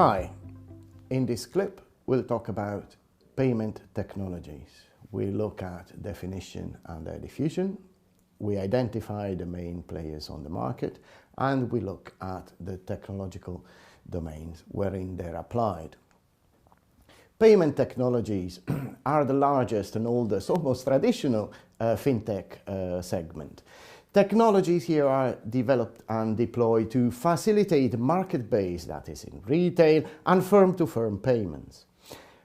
Hi, in this clip we'll talk about payment technologies. We look at definition and their diffusion, we identify the main players on the market, and we look at the technological domains wherein they're applied. Payment technologies are the largest and oldest, almost traditional fintech segment. Technologies here are developed and deployed to facilitate market-based, that is in retail, and firm-to-firm payments.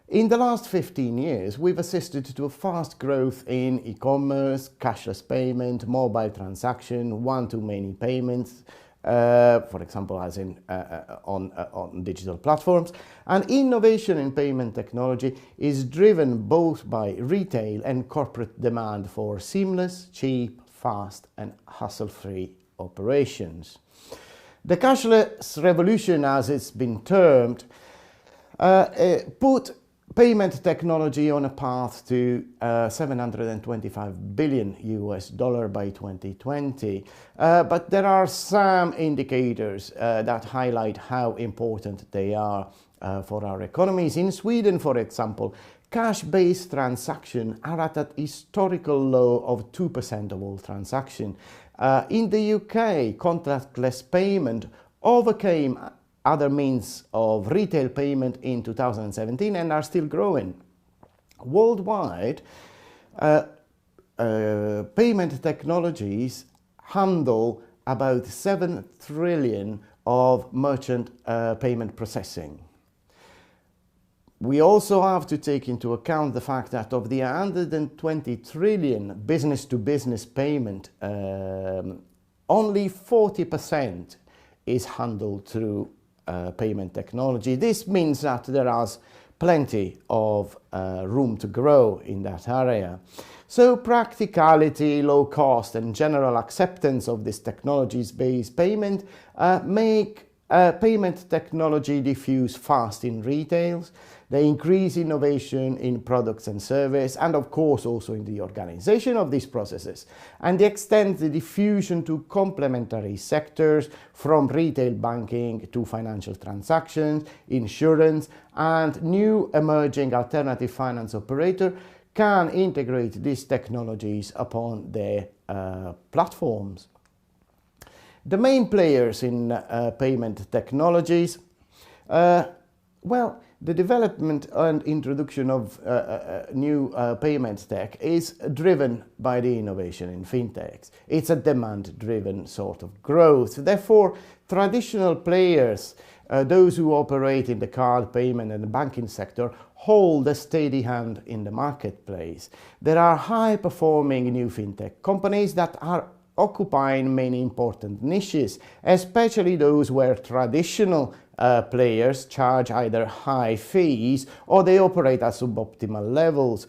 In the last 15 years, we've assisted to a fast growth in e-commerce, cashless payment, mobile transaction, one-to-many payments, for example, as in on digital platforms. And innovation in payment technology is driven both by retail and corporate demand for seamless, cheap, fast and hassle-free operations. The cashless revolution, as it's been termed, put payment technology on a path to $725 billion by 2020. But there are some indicators that highlight how important they are for our economies. In Sweden, for example, cash-based transactions are at a historical low of 2% of all transactions. In the UK, contactless payment overcame other means of retail payment in 2017 and are still growing. Worldwide, payment technologies handle about 7 trillion of merchant payment processing. We also have to take into account the fact that of the 120 trillion business-to-business payment, only 40% is handled through payment technology. This means that there is plenty of room to grow in that area. So practicality, low cost and general acceptance of this technologies-based payment make payment technology diffuse fast in retails. They increase innovation in products and service, and of course also in the organization of these processes. And they extend the diffusion to complementary sectors from retail banking to financial transactions, insurance, and new emerging alternative finance operator can integrate these technologies upon their platforms. The main players in payment technologies, the development and introduction of new payment tech is driven by the innovation in fintechs. It's a demand-driven sort of growth. Therefore, traditional players, those who operate in the card payment and the banking sector, hold a steady hand in the marketplace. There are high-performing new fintech companies that are occupying many important niches, especially those where traditional players charge either high fees or they operate at suboptimal levels.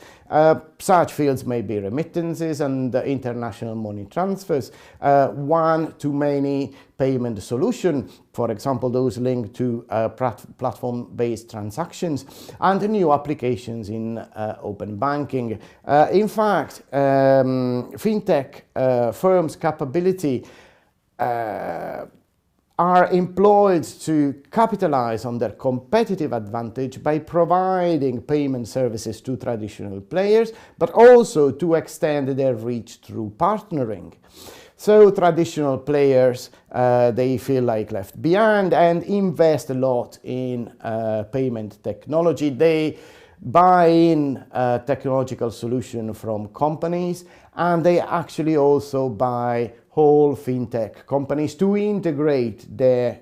Such fields may be remittances and international money transfers, one-to-many payment solution, for example, those linked to platform-based transactions, and new applications in open banking. In fact, fintech firms' capability are employed to capitalize on their competitive advantage by providing payment services to traditional players, but also to extend their reach through partnering. So traditional players, they feel like left behind and invest a lot in payment technology. They buy in technological solution from companies, and they actually also buy whole fintech companies to integrate their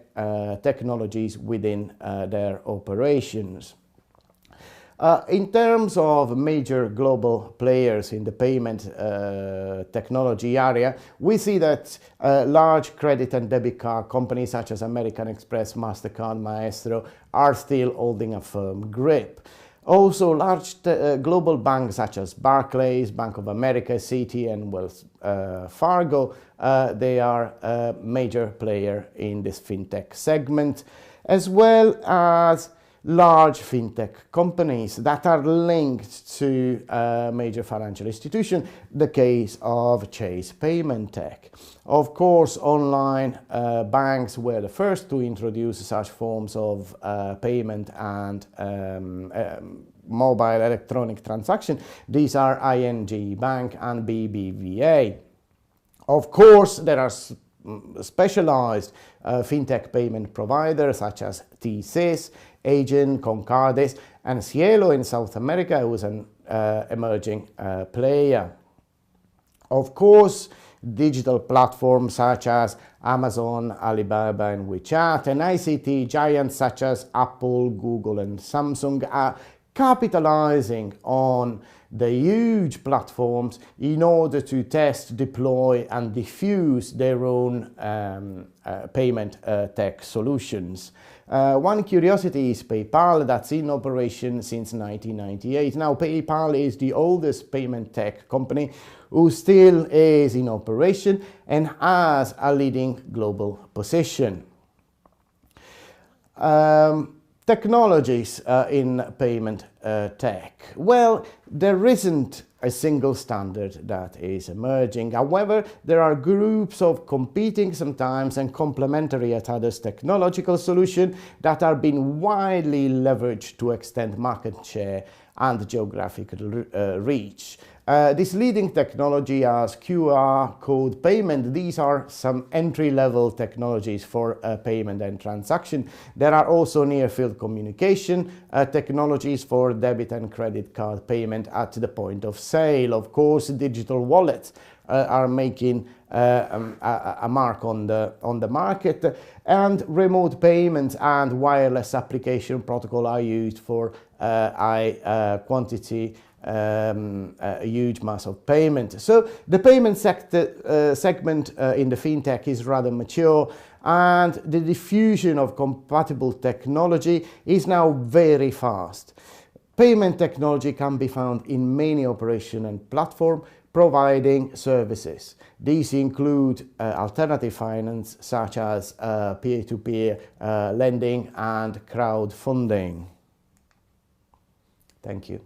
technologies within their operations. In terms of major global players in the payment technology area, we see that large credit and debit card companies such as American Express, MasterCard, Maestro are still holding a firm grip. Also, large global banks such as Barclays, Bank of America, Citi and Wells Fargo, they are a major player in this fintech segment, as well as large fintech companies that are linked to major financial institutions, the case of Chase Payment Tech. Of course, online banks were the first to introduce such forms of payment and mobile electronic transaction. These are ING Bank and BBVA. Of course, there are specialized fintech payment providers such as TSYS, Agent, Concardis, and Cielo in South America, who is an emerging player. Of course, digital platforms such as Amazon, Alibaba, and WeChat, and ICT giants such as Apple, Google, and Samsung are capitalizing on the huge platforms in order to test, deploy, and diffuse their own payment tech solutions. One curiosity is PayPal, that's in operation since 1998. Now, PayPal is the oldest payment tech company who still is in operation and has a leading global position. Technologies in payment tech. Well, there isn't a single standard that is emerging. However, there are groups of competing sometimes and complementary at others technological solutions that are being widely leveraged to extend market share and geographical reach. This leading technology as QR code payment, these are some entry-level technologies for payment and transaction. There are also near-field communication technologies for debit and credit card payment at the point of sale. Of course, digital wallets are making a mark on the market, and remote payments and wireless application protocol are used for high quantity, a huge mass of payment. So the payment sector segment in the fintech is rather mature, and the diffusion of compatible technology is now very fast. Payment technology can be found in many operation and platform providing services. These include alternative finance such as peer-to-peer lending and crowdfunding. Thank you.